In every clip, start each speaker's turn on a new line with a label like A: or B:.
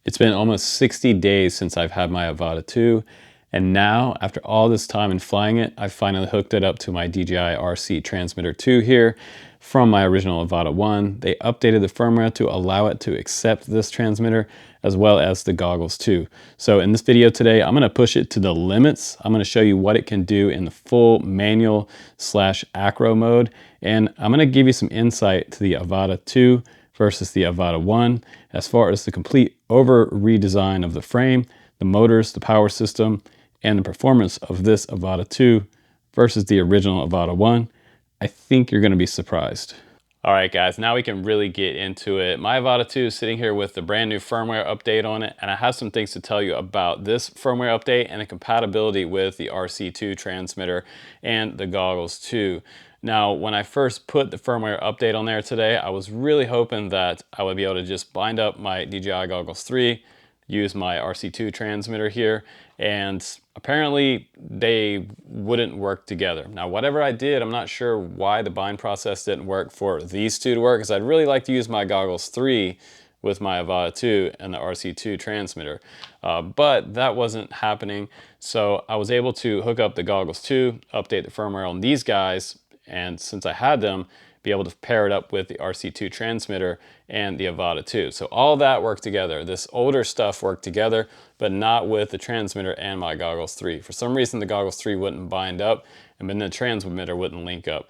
A: It's been almost 60 days since I've had my Avata 2, and now, after all this time in flying it, I finally hooked it up to my DJI RC Transmitter 2 here from my original Avata 1. They updated the firmware to allow it to accept this transmitter as well as the goggles too. So in this video today, I'm going to push it to the limits. I'm going to show you what it can do in the full manual / acro mode, and I'm going to give you some insight to the Avata 2 versus the Avata 1 as far as the complete over redesign of the frame, the motors, the power system, and the performance of this Avata 2 versus the original Avata 1. I think you're going to be surprised. All right, guys, now we can really get into it. My Avata 2 is sitting here with the brand new firmware update on it, and I have some things to tell you about this firmware update and the compatibility with the RC2 transmitter and the goggles too. Now, when I first put the firmware update on there today, I was really hoping that I would be able to just bind up my DJI Goggles 3, use my RC2 transmitter here, and apparently they wouldn't work together. Now, whatever I did, I'm not sure why the bind process didn't work for these two to work, because I'd really like to use my Goggles 3 with my Avata 2 and the RC2 transmitter. But that wasn't happening, so I was able to hook up the Goggles 2, update the firmware on these guys, and since I had them, be able to pair it up with the RC2 transmitter and the Avata 2. So all that worked together. This older stuff worked together, but not with the transmitter and my Goggles 3. For some reason, the Goggles 3 wouldn't bind up, and then the transmitter wouldn't link up.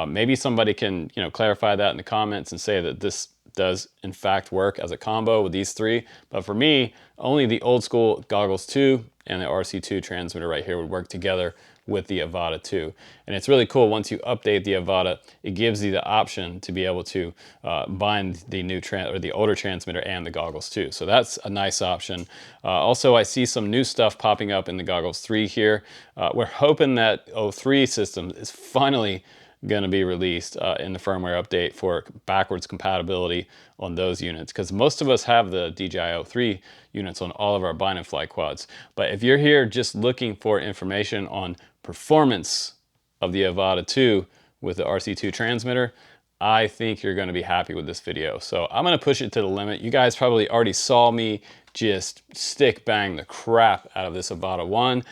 A: Maybe somebody can, clarify that in the comments and say that this does in fact work as a combo with these three. But for me, only the old school Goggles 2 and the RC2 transmitter right here would work together with the Avata 2. And it's really cool, once you update the Avata, it gives you the option to be able to bind the new the older transmitter and the Goggles 2. So that's a nice option. Also, I see some new stuff popping up in the Goggles 3 here. We're hoping that 03 system is finally going to be released in the firmware update for backwards compatibility on those units, because most of us have the DJI 03 units on all of our bind and fly quads. But if you're here just looking for information on performance of the Avata 2 with the RC2 transmitter, I think you're going to be happy with this video. So I'm going to push it to the limit. You guys probably already saw me just stick bang the crap out of this Avata 1.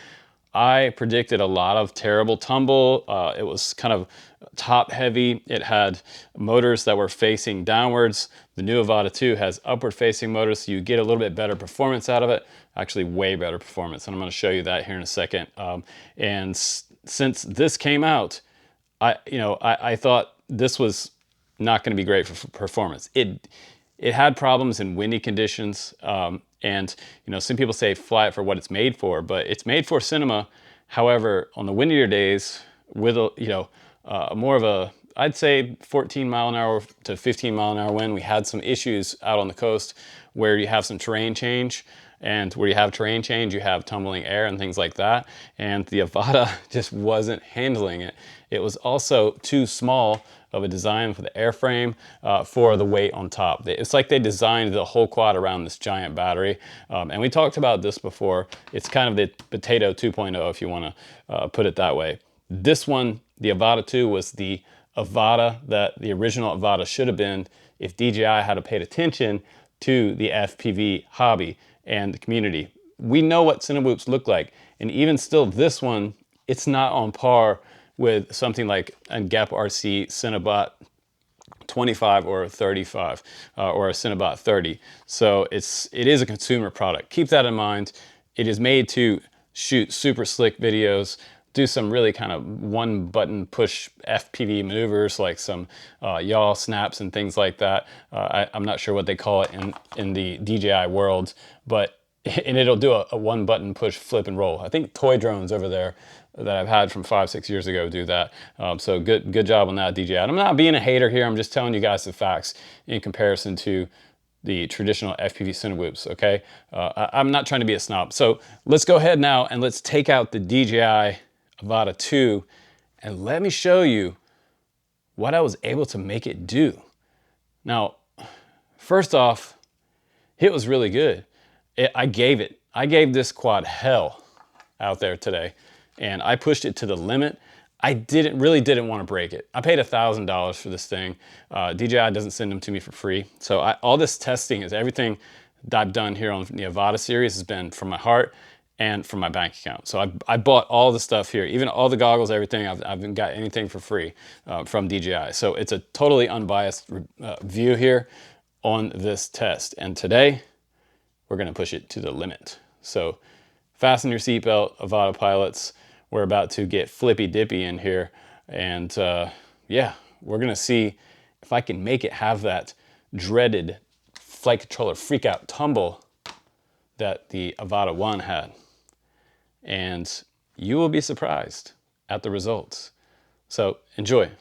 A: I predicted a lot of terrible tumble. It was kind of top heavy. It had motors that were facing downwards. The new Avata 2 has upward facing motors, so you get a little bit better performance out of it. Actually, way better performance. And I'm going to show you that here in a second. Since this came out, I thought this was not going to be great for performance. It had problems in windy conditions. And some people say fly it for what it's made for, but it's made for cinema. However, on the windier days with more of a, I'd say 14 mile an hour to 15 mile an hour wind, we had some issues out on the coast where you have some terrain change, and where you have terrain change, you have tumbling air and things like that. And the Avata just wasn't handling it. It was also too small of a design for the airframe for the weight on top. It's like they designed the whole quad around this giant battery. And we talked about this before. It's kind of the potato 2.0, if you want to put it that way. This one, the Avata 2, was the Avata that the original Avata should have been if DJI had paid attention to the FPV hobby and the community. We know what Cinewhoops look like, and even still, this one, it's not on par with something like a Gap RC Cinebot 25 or 35 or a Cinebot 30. So it is a consumer product. Keep that in mind. It is made to shoot super slick videos, do some really kind of one button push FPV maneuvers, like some yaw snaps and things like that. I'm not sure what they call it in the DJI world, and it'll do a one button push flip and roll. I think toy drones over there that I've had from 5-6 years ago do that. So good job on that, DJI. And I'm not being a hater here. I'm just telling you guys the facts in comparison to the traditional FPV Cinewhoops, okay? I'm not trying to be a snob. So let's go ahead now and let's take out the DJI Avata 2 and let me show you what I was able to make it do. Now, first off, it was really good. I gave this quad hell out there today, and I pushed it to the limit. I really didn't want to break it. I paid $1,000 for this thing. DJI doesn't send them to me for free. So all this testing is everything that I've done here on the Avata series has been from my heart and from my bank account. So I bought all the stuff here, even all the goggles, everything. I haven't got anything for free from DJI. So it's a totally unbiased view here on this test. And today we're gonna push it to the limit. So fasten your seatbelt, Avata pilots. We're about to get flippy dippy in here. And yeah, we're gonna see if I can make it have that dreaded flight controller freak out tumble that the Avata 1 had. And you will be surprised at the results. So enjoy.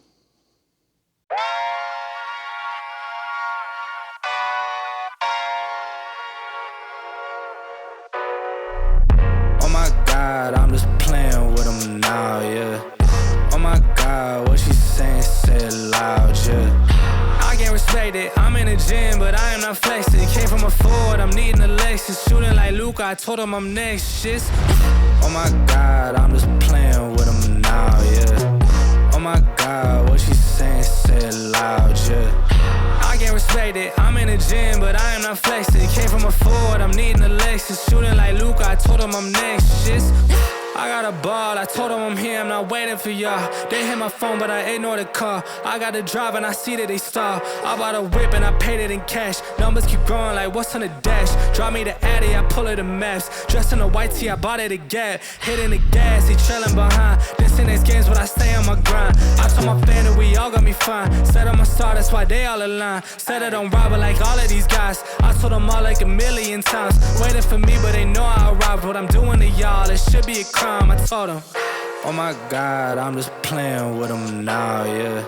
B: Oh my God, I'm just playing with them now, yeah. Oh my God, what she saying, say it loud, yeah. I can't respect it, I'm in the gym, but I am not flexing. Came from a Ford, I'm needing a Lexus. Shooting like Luke, I told him I'm next, shit. Oh my God, I'm just playing with them now, yeah. Oh my God, what she saying, say it loud, yeah. I can't respect it, I'm in the gym, but I am not flexing. Came from a Ford, I'm needing a Lexus. Shooting like Luke, I told him I'm next, shit. I got a ball, I told them I'm here, I'm not waiting for y'all. They hit my phone, but I ignore the call. I got the drive and I see that they stall. I bought a whip and I paid it in cash. Numbers keep growing like what's on the dash. Drop me the Addy, I pull it the maps. Dressed in a white tee, I bought it a Gap. Hitting the gas, he trailing behind. This in these games, but I stay on my grind. I told my family we all got me fine. Said I'm a star, that's why they all align. Said I don't rob it like all of these guys. I told them all like a million times. Waiting for me, but they know I arrived. What I'm doing to y'all, it should be a crime. I told him, oh my God, I'm just playing with them now, yeah.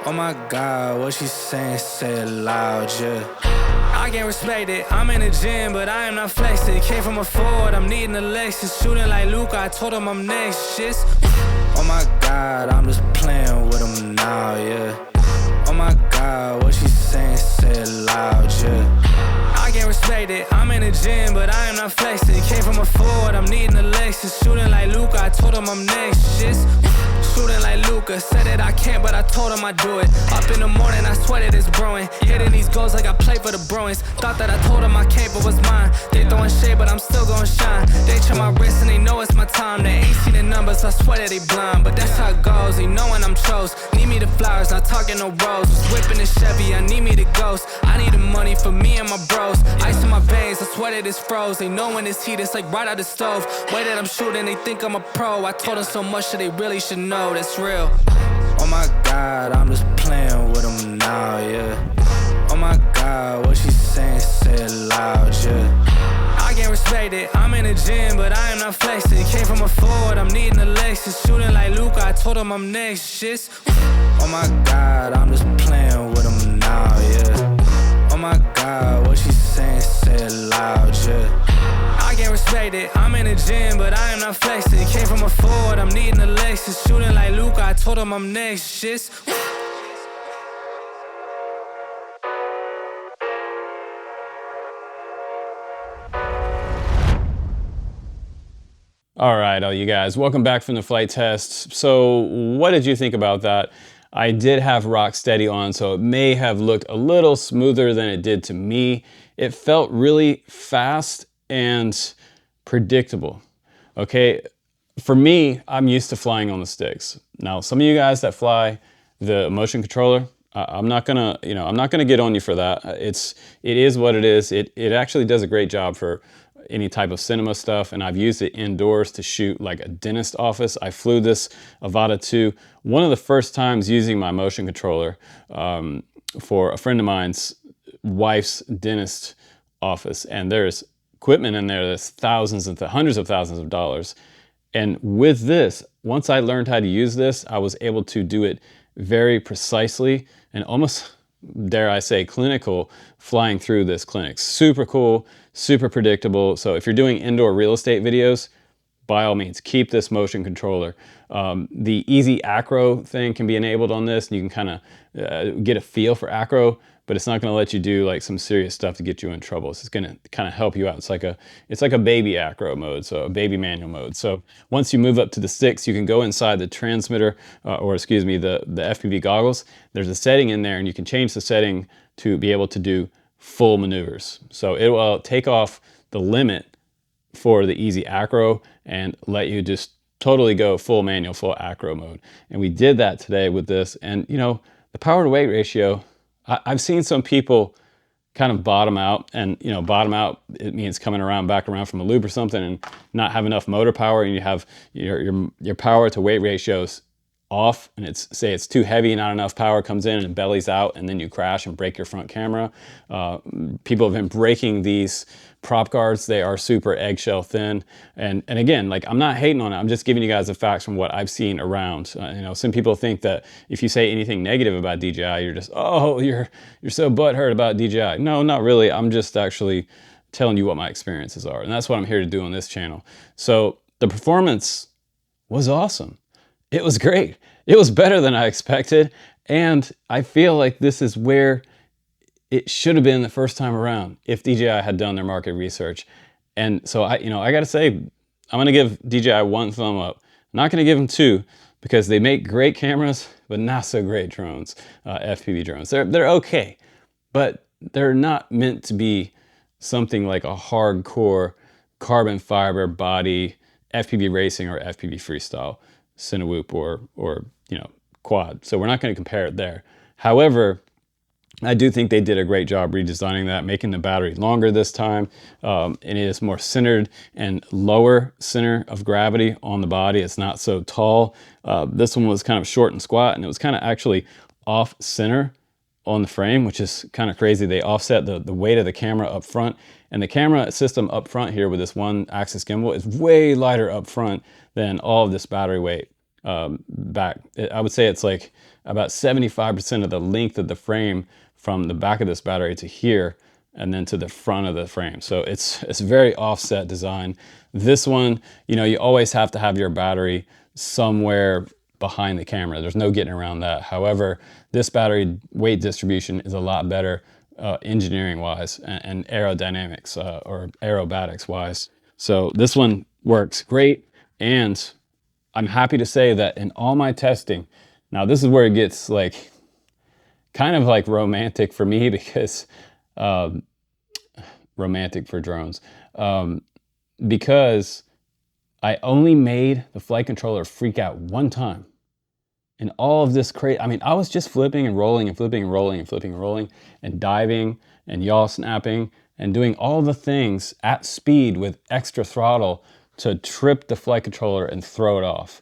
B: Oh my God, what she saying, say it loud, yeah. I can't respect it, I'm in the gym, but I am not flexing. Came from a Ford, I'm needing a Lexus. Shooting like Luke, I told him I'm next, shit. Oh my God, I'm just playing with them now, yeah. Oh my God, what she saying, say it loud, yeah. I can't respect it, I'm in the gym, but I am not flexing. Came from a Ford, I'm needing a Lexus. Shooting like Luke, I told him I'm next, shit. Shooting like Luca, said that I can't, but I told him I do it. Up in the morning, I sweat it, it's brewing. Hitting these goals like I play for the Bruins. Thought that I told them I can't, but was mine. They throwing shade, but I'm still gonna shine. They check my wrist and they know it's my time. They ain't seen the numbers, I swear that they blind. But that's how it goes, they know when I'm chose. Need me the flowers, not talking no rose. Was whipping the Chevy, I need me the ghost. I need the money for me and my bros. Ice in my veins, I swear that it's froze. They know when it's heat, it's like right out the stove. Way that I'm shooting, they think I'm a pro. I told them so much that they really should know. That's real. Oh my God, I'm just playing with them now, yeah. Oh my God, what she saying, say it loud, yeah. I can't respect it, I'm in the gym, but I am not flexing. Came from a Ford, I'm needing a Lexus. Shooting like Luke, I told him I'm next, shit. Oh my God, I'm just playing with them now, yeah. Oh my God, what she saying, say it loud, yeah. I can't respect it, I'm in the gym, but I am not flexing. Came from a Ford, I'm needing a Lexus. Shooting like Luke, I told him I'm next, shit.
A: All right, all you guys, welcome back from the flight test. So what did you think about that? I did have rock steady on, so it may have looked a little smoother than it did to me. It felt really fast and predictable. Okay, for me, I'm used to flying on the sticks. Now, some of you guys that fly the motion controller, I'm not gonna get on you for that. It is what it is. It actually does a great job for any type of cinema stuff, and I've used it indoors to shoot like a dentist office. I flew this Avata 2 one of the first times using my motion controller for a friend of mine's wife's dentist office, and there's equipment in there that's thousands and hundreds of thousands of dollars. And with this, once I learned how to use this, I was able to do it very precisely and almost, dare I say, clinical flying through this clinic. Super cool, super predictable. So if you're doing indoor real estate videos, by all means, keep this motion controller. The easy acro thing can be enabled on this, and you can kind of get a feel for acro, but it's not going to let you do like some serious stuff to get you in trouble. So it's going to kind of help you out. It's like a baby acro mode, so a baby manual mode. So once you move up to the sticks, you can go inside the transmitter, the FPV goggles. There's a setting in there, and you can change the setting to be able to do full maneuvers. So it will take off the limit for the easy acro and let you just totally go full manual, full acro mode. And we did that today with this. And you know, the power to weight ratio, I've seen some people kind of bottom out, and you know, bottom out, it means coming back around from a loop or something and not have enough motor power, and you have your power to weight ratios off, and say it's too heavy, not enough power comes in and bellies out, and then you crash and break your front camera. People have been breaking these prop guards. They are super eggshell thin, and again, like, I'm not hating on it, I'm just giving you guys the facts from what I've seen around. You know, some people think that if you say anything negative about DJI, you're just, oh, you're so butthurt about DJI. No, not really. I'm just actually telling you what my experiences are, and that's what I'm here to do on this channel. So the performance was awesome. It was great. It was better than I expected. And I feel like this is where it should have been the first time around if DJI had done their market research. And so I got to say, I'm going to give DJI 1 thumb up. I'm not going to give them 2 because they make great cameras, but not so great drones, FPV drones. They're okay, but they're not meant to be something like a hardcore carbon fiber body FPV racing or FPV freestyle Cinewoop or you know, quad. So we're not going to compare it there. However, I do think they did a great job redesigning that, making the battery longer this time. It is more centered and lower center of gravity on the body. It's not so tall. This one was kind of short and squat, and it was kind of actually off center on the frame, which is kind of crazy. They offset the weight of the camera up front, and the camera system up front here with this 1-axis gimbal is way lighter up front than all of this battery weight back. I would say it's like about 75% of the length of the frame from the back of this battery to here and then to the front of the frame. So it's very offset design. This one, you know, you always have to have your battery somewhere behind the camera. There's no getting around that. However, this battery weight distribution is a lot better engineering wise and aerodynamics or aerobatics wise. So this one works great, and I'm happy to say that in all my testing, now this is where it gets like kind of like romantic for me because romantic for drones, because I only made the flight controller freak out 1 time. And all of this crazy, I mean, I was just flipping and rolling and flipping and rolling and flipping and rolling and diving and yaw snapping and doing all the things at speed with extra throttle to trip the flight controller and throw it off.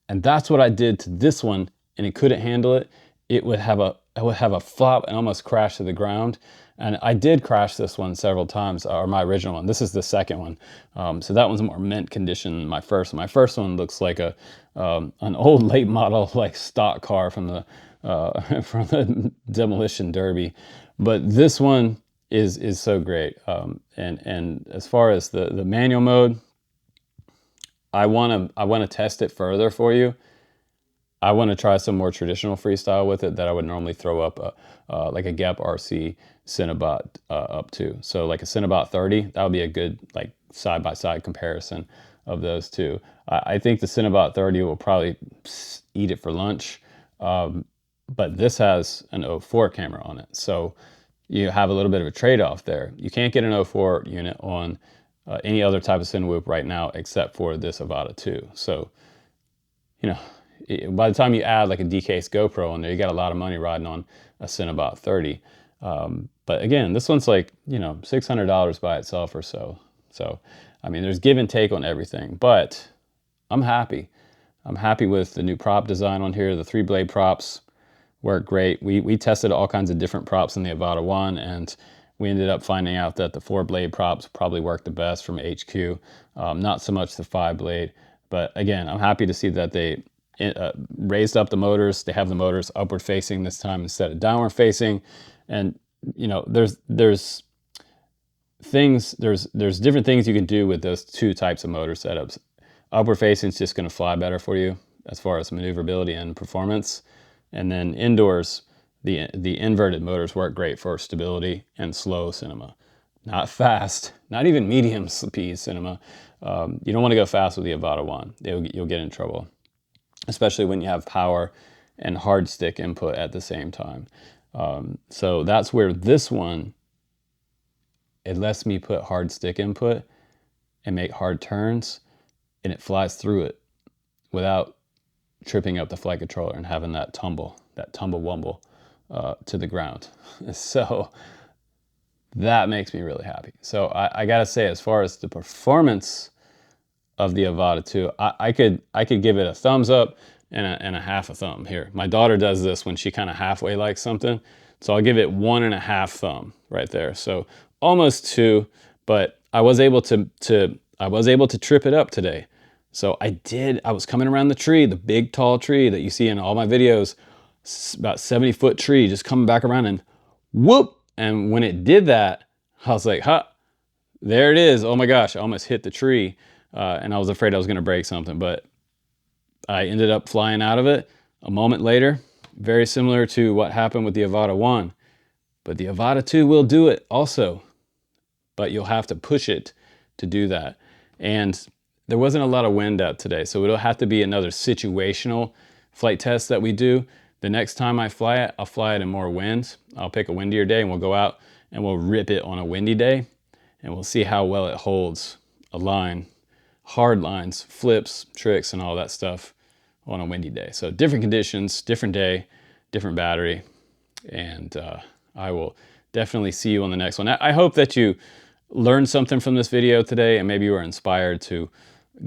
A: And that's what I did to this one, and it couldn't handle it. It would have a flop and almost crash to the ground. And I did crash this one several times, or my original one. This is the second one. So that one's more mint condition than my first one. My first one looks like an old late model like stock car from the from the demolition derby. But this one is so great. And as far as the manual mode, I want to test it further for you. I want to try some more traditional freestyle with it that I would normally throw up like a Gap RC Cinebot up to. So like a Cinebot 30, that would be a good like side-by-side comparison of those two. I think the Cinebot 30 will probably eat it for lunch, but this has an 04 camera on it. So you have a little bit of a trade-off there. You can't get an 04 unit on any other type of Cinewoop right now except for this Avata 2. So, you know, by the time you add like a DK's GoPro on there, you got a lot of money riding on a Cinebot 30. But again, this one's like, you know, $600 by itself or so. So, I mean, there's give and take on everything, but I'm happy. I'm happy with the new prop design on here. The 3-blade props work great. We tested all kinds of different props in the Avata 1, and we ended up finding out that the 4-blade props probably work the best from HQ. Not so much the 5-blade, but again, I'm happy to see that they raised up the motors. They have the motors upward facing this time instead of downward facing. And you know, there's different things you can do with those 2 types of motor setups. Upward facing is just going to fly better for you as far as maneuverability and performance. And then indoors, the inverted motors work great for stability and slow cinema. Not fast, not even medium speed cinema. You don't want to go fast with the Avata 1. You'll get in trouble, especially when you have power and hard stick input at the same time. So that's where this one it lets me put hard stick input and make hard turns, and it flies through it without tripping up the flight controller and having that tumble wumble to the ground. So that makes me really happy. So I gotta say, as far as the performance of the Avata 2, I could give it a thumbs up and a half a thumb here. My daughter does this when she kind of halfway likes something. So I'll give it 1.5 thumb right there. So almost 2, but I was able to trip it up today. So I was coming around the tree, the big tall tree that you see in all my videos, about 70-foot tree, just coming back around and whoop. And when it did that, I was like, huh, there it is. Oh my gosh, I almost hit the tree. And I was afraid I was gonna break something, but I ended up flying out of it a moment later. Very similar to what happened with the Avata 1. But the Avata 2 will do it also, but you'll have to push it to do that. And there wasn't a lot of wind out today, so it'll have to be another situational flight test that we do. The next time I fly it, I'll fly it in more wind. I'll pick a windier day and we'll go out and we'll rip it on a windy day, and we'll see how well it holds a line, hard lines, flips, tricks, and all that stuff on a windy day. So different conditions, different day, different battery, and I will definitely see you on the next one. I hope that you learned something from this video today, and maybe you were inspired to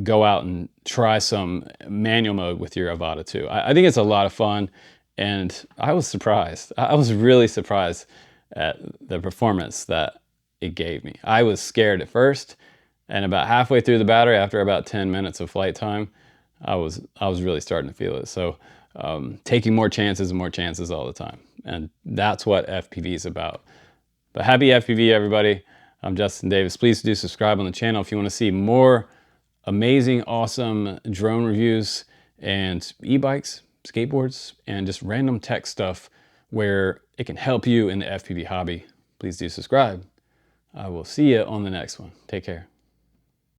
A: go out and try some manual mode with your Avata 2. I think it's a lot of fun, and I was surprised. I was really surprised at the performance that it gave me. I was scared at first, and about halfway through the battery, after about 10 minutes of flight time, I was really starting to feel it. So taking more chances and more chances all the time. And that's what FPV is about. But happy FPV, everybody. I'm Justin Davis. Please do subscribe on the channel if you want to see more amazing, awesome drone reviews and e-bikes, skateboards, and just random tech stuff where it can help you in the FPV hobby. Please do subscribe. I will see you on the next one. Take care.